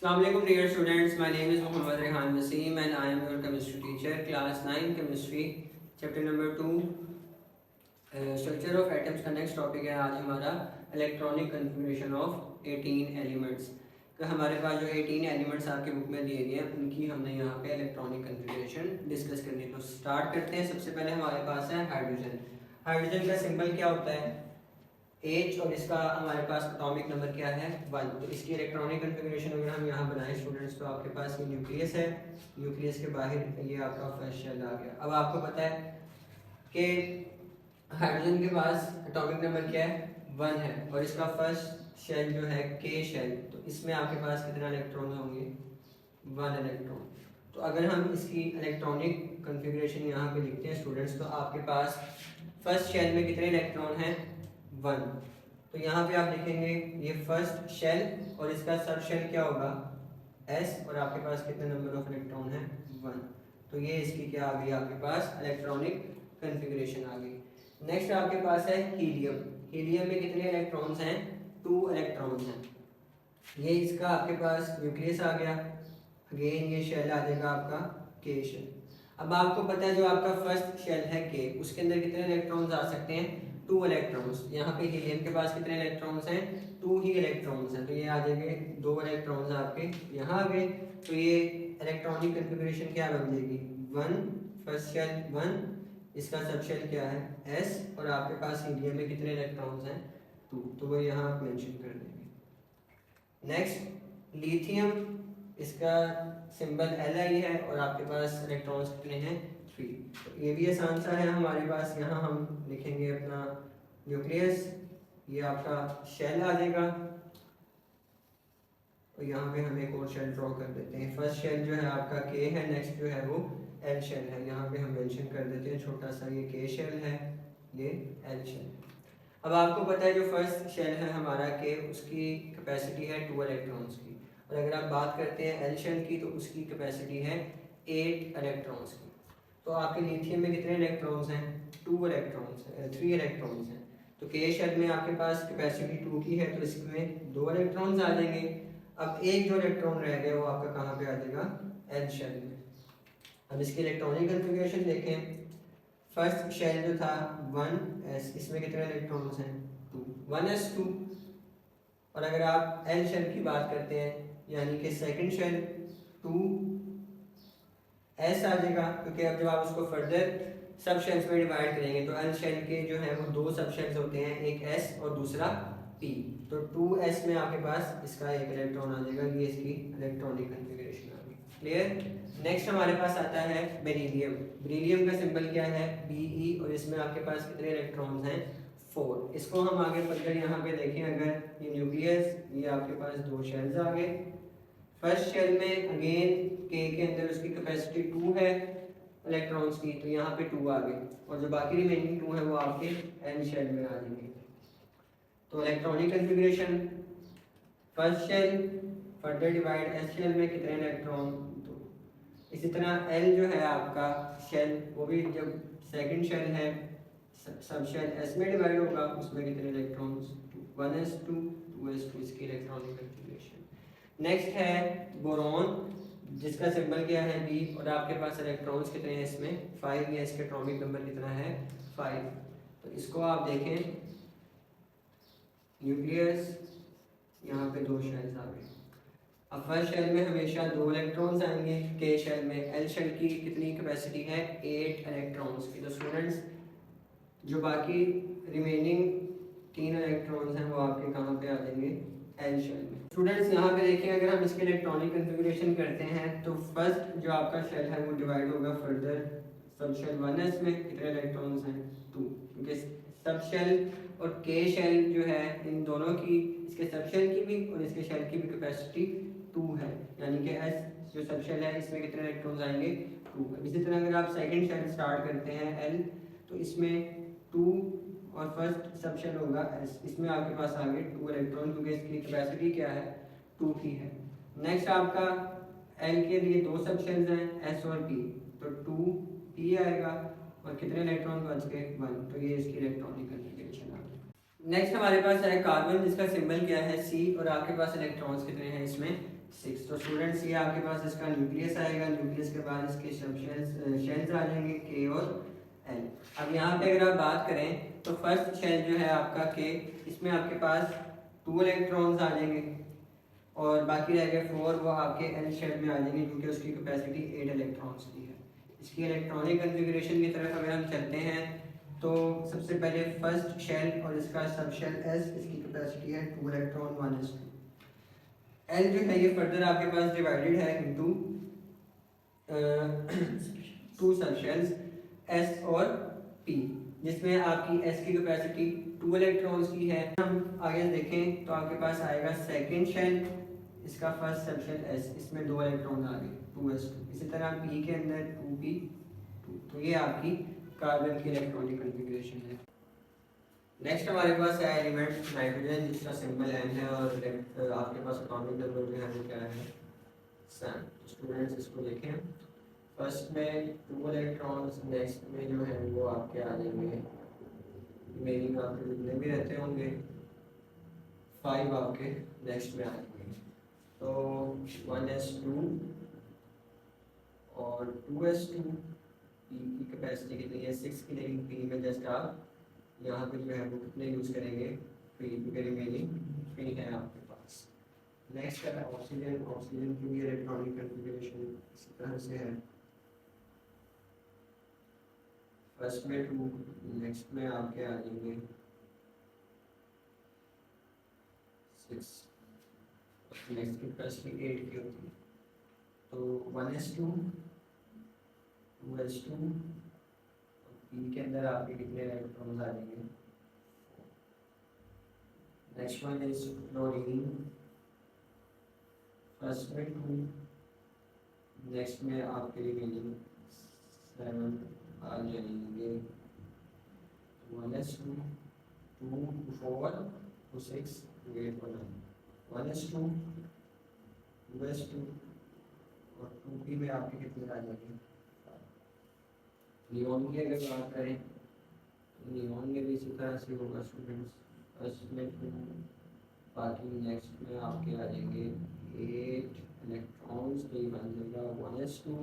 Assalamualaikum dear students, my name is Muhammad Rehan Waseem and I am your chemistry teacher, class 9 chemistry, chapter number 2, structure of atoms का next topic है आज हमारा electronic configuration of 18 elements। तो हमारे पास जो 18 elements आपके book में दिए गए हैं उनकी हमने यहाँ पे electronic configuration डिस्कस करनी है। तो स्टार्ट करते हैं। सबसे पहले हमारे पास है हाइड्रोजन। हाइड्रोजन का सिंबल क्या होता है? H, और इसका हमारे पास एटॉमिक नंबर क्या है? 1। तो इसकी इलेक्ट्रॉनिक कन्फिग्रेशन अगर हम यहाँ बनाएं स्टूडेंट्स, तो आपके पास ये न्यूक्लियस है, न्यूक्लियस के बाहर ये आपका फर्स्ट शेल आ गया। अब आपको पता है कि हाइड्रोजन के पास एटॉमिक नंबर क्या है? 1 है, और इसका फर्स्ट शेल जो है के शेल, तो इसमें आपके पास कितना इलेक्ट्रॉन होंगे? 1 इलेक्ट्रॉन। तो अगर हम इसकी इलेक्ट्रॉनिक कन्फिग्रेशन यहाँ पे लिखते हैं स्टूडेंट्स, तो आपके पास फर्स्ट शेल में कितने इलेक्ट्रॉन हैं? 1। तो यहाँ पे आप लिखेंगे ये फर्स्ट शेल और इसका सब शेल क्या होगा? S, और आपके पास कितने नंबर ऑफ इलेक्ट्रॉन है? 1। तो ये इसकी क्या आ गई? आपके पास इलेक्ट्रॉनिक कन्फिग्रेशन आ गई। नेक्स्ट आपके पास है हीलियम। हीलियम में कितने इलेक्ट्रॉन्स हैं? 2 इलेक्ट्रॉन्स हैं। ये इसका आपके पास न्यूक्लियस आ गया, अगेन ये शेल आ जाएगा आपका के शेल। अब आपको पता है जो आपका फर्स्ट शेल है के, उसके अंदर कितने इलेक्ट्रॉन्स आ सकते हैं? 2 इलेक्ट्रॉन्स। यहाँ पे हीलियम के पास कितने इलेक्ट्रॉन्स हैं? 2 ही इलेक्ट्रॉन्स हैं। तो ये आ जाएंगे 2 इलेक्ट्रॉन्स आपके यहाँ आ गए। तो ये इलेक्ट्रॉनिक कन्फिग्रेशन क्या बन जाएगी? 1 फर्स्ट शेल 1, इसका सब शेल क्या है? S, और आपके पास हीलियम में कितने इलेक्ट्रॉन्स हैं? 2। तो वो यहाँ आप मेंशन कर देंगे। नेक्स्ट लिथियम, इसका सिंबल Li है, और आपके पास इलेक्ट्रॉन्स कितने हैं? 3। तो ये भी आसान सा है हमारे पास। यहाँ हम लिखेंगे अपना न्यूक्लियस, ये आपका शेल आ जाएगा, और यहाँ पे हम एक और शेल ड्रॉ कर देते हैं। फर्स्ट शेल जो है आपका के है, नेक्स्ट जो है वो एल शेल है। यहाँ पे हम मेंशन कर देते हैं छोटा सा, ये के शेल है, ये एल शेल। अब आपको पता है जो फर्स्ट शेल है हमारा के, उसकी कैपेसिटी है 2 इलेक्ट्रॉन्स की, और अगर आप बात करते हैं एल शेल की, तो उसकी कैपेसिटी है 8 इलेक्ट्रॉन्स की। तो आपके लिथियम में कितने इलेक्ट्रॉन्स हैं? 2 इलेक्ट्रॉन्स हैं, 3 इलेक्ट्रॉन्स हैं। तो के शेल में आपके पास कैपेसिटी 2 की है, तो इसमें 2 इलेक्ट्रॉन्स आ जाएंगे। अब एक जो इलेक्ट्रॉन रह गया वो आपका कहाँ पे आ जाएगा? एल शेल में। अब इसकी इलेक्ट्रॉनिक कन्फिग्रेशन देखें। फर्स्ट शेल जो था 1s, इसमें कितने इलेक्ट्रॉन्स हैं? 2, 1s2। और अगर आप एल शेल की बात करते हैं, यानी कि सेकंड शेल 2s आ जाएगा, क्योंकि अब जब आप उसको फर्दर सब शेल्स में डिवाइड करेंगे तो एल शेल के जो है वो 2 सब शेल्स होते हैं, एक s और दूसरा p। तो 2s में आपके पास इसका एक इलेक्ट्रॉन आ जाएगा। ये इसकी इलेक्ट्रॉनिक कन्फिग्रेशन आ गई। क्लियर? नेक्स्ट हमारे पास आता है बेरिलियम। बेरिलियम का सिंबल क्या है? Be, और इसमें आपके पास कितने इलेक्ट्रॉन्स हैं? 4। इसको हम आगे बढ़कर यहाँ पे देखें, अगर ये न्यूक्लियस, ये आपके पास 2 शेल्स आ गए। फर्स्ट शेल में अगेन के अंदर उसकी कैपेसिटी 2 है इलेक्ट्रॉन्स की, तो यहाँ पे 2 आ गए, और जो बाकी रिमेनिंग 2 है वो आपके एन शेल में आ जाएंगे। तो electronic configuration, first shell further divide s shell में कितने इलेक्ट्रॉन? 2। इसी तरह एल जो है आपका शेल, वो भी जब सेकंड शेल है सब शेल एस में डिवाइड होगा, उसमें कितने इलेक्ट्रॉन्स? 1s2 2s2, इसकी इलेक्ट्रॉनिक कन्फिग्रेशन। नेक्स्ट है बोरॉन, जिसका सिंबल क्या है? बी, और आपके पास इलेक्ट्रॉन्स कितने हैं इसमें? 5 या इसका एटॉमिक नंबर कितना है? 5। तो इसको आप देखें, न्यूक्लियस, यहाँ पे 2 शेल्स आ गए। अब फर्स्ट शेल में हमेशा 2 इलेक्ट्रॉन्स आएंगे, के शेल में। एल शेल की कितनी कैपेसिटी है? 8 इलेक्ट्रॉन्स की। तो स्टूडेंट्स जो बाकी रिमेनिंग 3 इलेक्ट्रॉन्स हैं वो आपके कहाँ पे आ जाएंगे? एल शेल में। स्टूडेंट्स यहाँ पे देखिए, अगर हम इसके इलेक्ट्रॉनिक कन्फिग्रेशन करते हैं, तो फर्स्ट जो आपका शेल है वो डिवाइड होगा फर्दर सब शेल 1s में। कितने इलेक्ट्रॉन्स हैं? 2, क्योंकि सब शेल और के शेल जो है, इन दोनों की, इसके सब शेल की भी और इसके शेल की भी कैपेसिटी 2 है, यानी कि एस जो सब शेल है इसमें कितने इलेक्ट्रॉन्स आएंगे? 2। इसी तरह अगर आप सेकंड शेल स्टार्ट करते हैं एल, तो इसमें 2 और फर्स्ट सब शेल होगा एस, इसमें आपके पास आ गए 2 इलेक्ट्रॉन, क्योंकि इसकी कैपेसिटी क्या है? 2 की है। नेक्स्ट आपका एल के लिए 2 सब शेल्स हैं, एस और पी, तो 2p आएगा, और कितने इलेक्ट्रॉन बच गए? 1। तो ये इसकी इलेक्ट्रॉनिक कन्फिग्रेशन आ गई। नेक्स्ट हमारे पास है कार्बन, जिसका सिंबल क्या है C, और आपके पास इलेक्ट्रॉन्स कितने हैं इसमें 6। तो स्टूडेंट्स ये आपके पास इसका न्यूक्लियस आएगा, न्यूक्लियस के बाद इसके शेल्स आ जाएंगे K और L। अब यहाँ पे अगर आप बात करें तो फर्स्ट शेल जो है आपका K, इसमें आपके पास 2 इलेक्ट्रॉन्स आ जाएंगे और बाकी रह गए 4, वो आपके L शेल में आ जाएंगे क्योंकि उसकी कैपेसिटी 8 इलेक्ट्रॉन्स की है। इसकी इलेक्ट्रॉनिक कन्फिग्रेशन की तरफ अगर हम चलते हैं तो सबसे पहले फर्स्ट शेल और इसका सब शेल S, इसकी कैपेसिटी है 2 इलेक्ट्रॉन 1s2। L जो है ये फर्दर आपके पास डिवाइडेड है इनटू 2 सब शेल्स S और P, जिसमें आपकी S की कैपेसिटी 2 इलेक्ट्रॉन्स की है। हम आगे देखें तो आपके पास आएगा सेकंड शेल, इसका फर्स्ट सब शेल S, इसमें 2 इलेक्ट्रॉन आ गए 2s2। इसी तरह P के अंदर 2p2। तो ये आपकी कार्बन की इलेक्ट्रॉनिक कॉन्फ़िगरेशन है। नेक्स्ट हमारे पास है एलिमेंट नाइट्रोजन, जिसका सिंबल N है और आपके पास एटॉमिक नंबर जो है वो क्या है 7। स्टूडेंट्स इसको देखें, फर्स्ट में 2 इलेक्ट्रॉन्स, नेक्स्ट में जो है वो आपके आ जाएंगे रिमेनिंग आपके जितने भी रहते होंगे 5 आपके नेक्स्ट में आ जाएंगे। तो 1s2 और 2s2, P की कैपेसिटी कितनी है 6 की, लेकिन P में जस्ट आप यहाँ पे जो है वो कितने यूज़ करेंगे 3, क्योंकि रिमेनिंग 3 है आपके पास। नेक्स्ट है ऑक्सीजन, ऑक्सीजन की भी इलेक्ट्रॉनिक कॉन्फ़िगरेशन इसी तरह से है, फर्स्ट में 2, नेक्स्ट में आपके आ जाएंगे 6, नेक्स्ट की कैपेसिटी 8 की होती है। तो 1s2 2s2, P के अंदर आपके कितने इलेक्ट्रॉन्स आ जाएंगे। Next one is chlorine, first में 2, नेक्स्ट में आपके रिमेनिंग 7 आ जाएंगे। 1s2 2 4 2 6 8 1s2 2s2 और 2p में आपके कितने आ जाएंगे। नियॉन की अगर बात करें तो नियॉन में भी इसी तरह से होगा स्टूडेंट्स, फर्स्ट में 2, बाकी नेक्स्ट में आपके आ जाएंगे 8 इलेक्ट्रॉन्स, तो ये बन जाएगा 1s2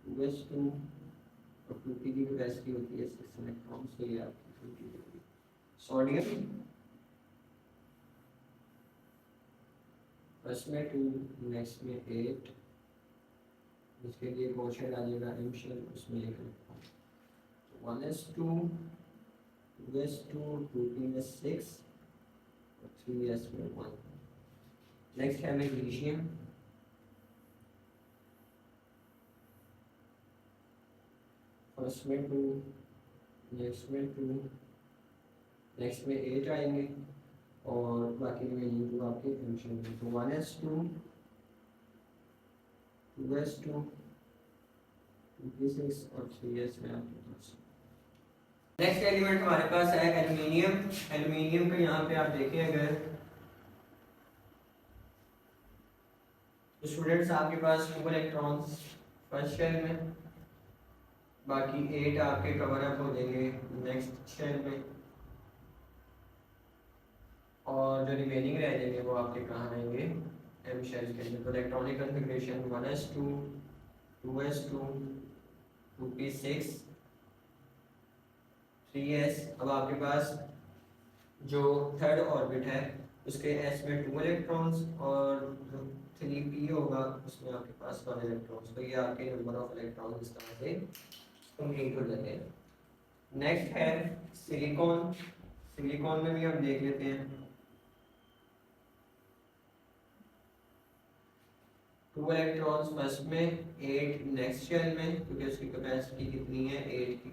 2s2 और 2p की कैपेसिटी होती है 6 इलेक्ट्रॉन्स, तो ये आपकी 2p होगी। सोडियम फर्स्ट में 2, नेक्स्ट में 8, इसके लिए क्वेश्चन आ जाएगा एम शेल, उसमें एक 1s2 2s2 2p में 6 और 3s में 1। नेक्स्ट है मैग्नीशियम, फर्स्ट में 2, नेक्स्ट में 2, नेक्स्ट में 8 आएंगे और बाकी रिमेनिंग 2 आपके एम शेल में। तो 1s2 2s2 2p6 और 3s में आपके पास। नेक्स्ट एलिमेंट हमारे पास है एल्युमिनियम। एल्युमिनियम का यहाँ पे आप देखें अगर तो स्टूडेंट्स आपके पास 2 इलेक्ट्रॉन्स फर्स्ट शेल में, बाकी 8 आपके कवर अप हो जाएंगे नेक्स्ट शेल में, और जो रिमेनिंग रह जाएंगे वो आपके कहाँ आएंगे एम शेल के अंदर। तो electronic configuration 1s2 2s2 2p6 3s। अब आपके पास जो थर्ड ऑर्बिट है उसके s में 2 इलेक्ट्रॉन्स और जो 3p होगा उसमें आपके पास 1 इलेक्ट्रॉन्स। तो ये आपके नंबर ऑफ इलेक्ट्रॉन्स इस तरह से कंप्लीट हो जाते हैं। नेक्स्ट है सिलिकॉन। सिलिकॉन में भी हम देख लेते हैं 2 इलेक्ट्रॉन्स फर्स्ट में, 8 नेक्स्ट शेल में, क्योंकि उसकी कैपेसिटी कितनी है 8 की,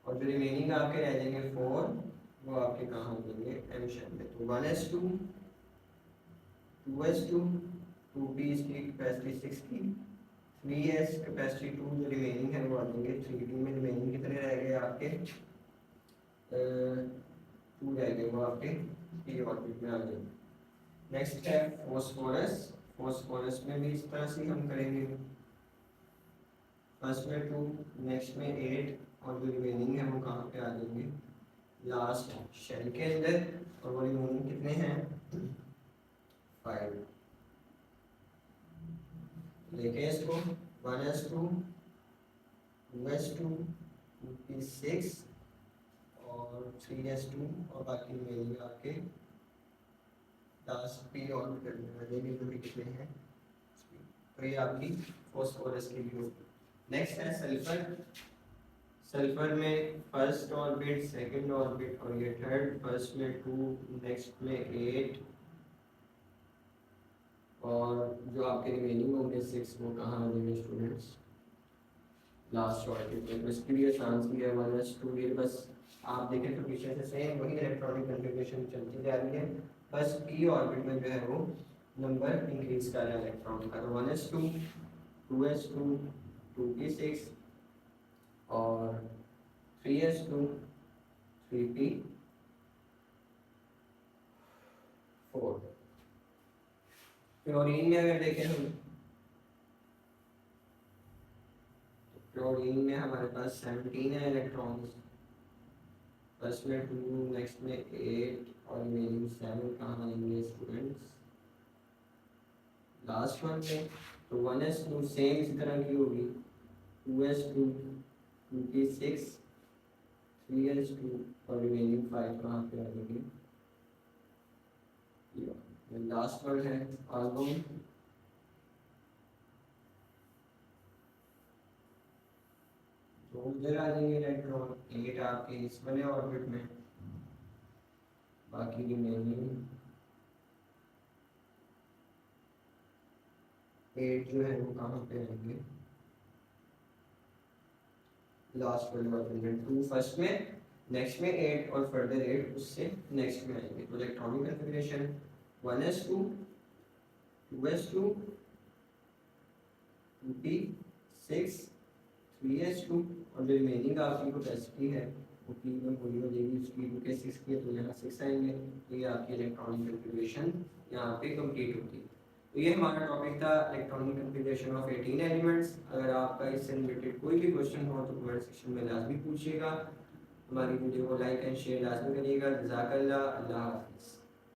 और जो रिमेनिंग आपके रह जाएंगे 4, वो आपके कहाँ हो जाएंगे एम शेल में। तो 1s2 2s2 2p इसकी कैपेसिटी 6 की, 3s कैपेसिटी 2, जो रिमेनिंग है वो आ जाएंगे 3p में। रिमेनिंग कितने रह गए आपके 2 रह गए, वो आपके p ऑर्बिट में आ जाएंगे। नेक्स्ट है फॉस्फोरस। फॉस्फोरस में भी इस तरह से हम करेंगे, फर्स्ट में 2, नेक्स्ट में 8 और जो रिमेनिंग है वो कहाँ पे आ जाएंगे लास्ट शेल के अंदर, और वो रिमूविंग कितने हैं 5। देखें इसको 1s2 2s2 2p6 और 3s2 और बाकी रिमेनिंग आपके लास्ट p और करने वाले भी दूरी कितने हैं। तो ये आपकी फॉस्फोरस की भी होगी। नेक्स्ट है सल्फर। सल्फर में फर्स्ट ऑर्बिट, सेकंड ऑर्बिट और ये थर्ड। फर्स्ट में 2, नेक्स्ट में 8 और जो आपके रिमेनिंग होंगे 6 वो कहाँ आ जाएंगे स्टूडेंट्स लास्ट ऑर्बिट में। इसकी भी आसान सी है 1s2। ये बस आप देखें तो पीछे से सेम वही इलेक्ट्रॉनिक कन्फिग्रेशन चलती जा रही है, बस p ऑर्बिट में जो है वो नंबर इंक्रीज कर रहा है इलेक्ट्रॉन का। तो 1s2 2s2 2p6 और 3s2 3p4। क्लोरीन में अगर देखें हम, क्लोरीन में हमारे पास 17 है इलेक्ट्रॉन्स। फर्स्ट में 2, नेक्स्ट में 8 और रिमेनिंग 7 कहाँ आएंगे स्टूडेंट्स लास्ट वन में। तो 1s2 सेम इसी तरह की होगी, 2s2 2p6 3s2 और रिमेनिंग 5 कहाँ पे आएंगे। लास्ट वन है आर्गन। तो उधर आ जाएंगे इलेक्ट्रॉन 8 आपके इस वाले ऑर्बिट में, बाकी रिमेनिंग 8 जो है वो कहाँ पे आएंगे लास्ट वाले ऑर्बिट में। 2 फर्स्ट में, नेक्स्ट में 8 और फर्दर 8 उससे नेक्स्ट में आएंगे। तो electronic configuration 1s2 2s2 2p6 3s2 और जो रिमेनिंग आपकी कैपेसिटी है वो p में पूरी हो जाएगी। उसकी 2 के 6 के तो यहाँ 6 आएंगे। तो ये आपकी इलेक्ट्रॉनिक कन्फिग्रेशन यहाँ पे कंप्लीट होती है। तो ये हमारा टॉपिक था इलेक्ट्रॉनिक कन्फिग्रेशन ऑफ 18 एलिमेंट्स। अगर आपका इससे रिलेटेड कोई भी क्वेश्चन हो तो कमेंट सेक्शन में लाजमी पूछिएगा। हमारी वीडियो को लाइक एंड शेयर लाजमी करिएगा। जज़ाकल्लाह, अल्लाह हाफ़िज़।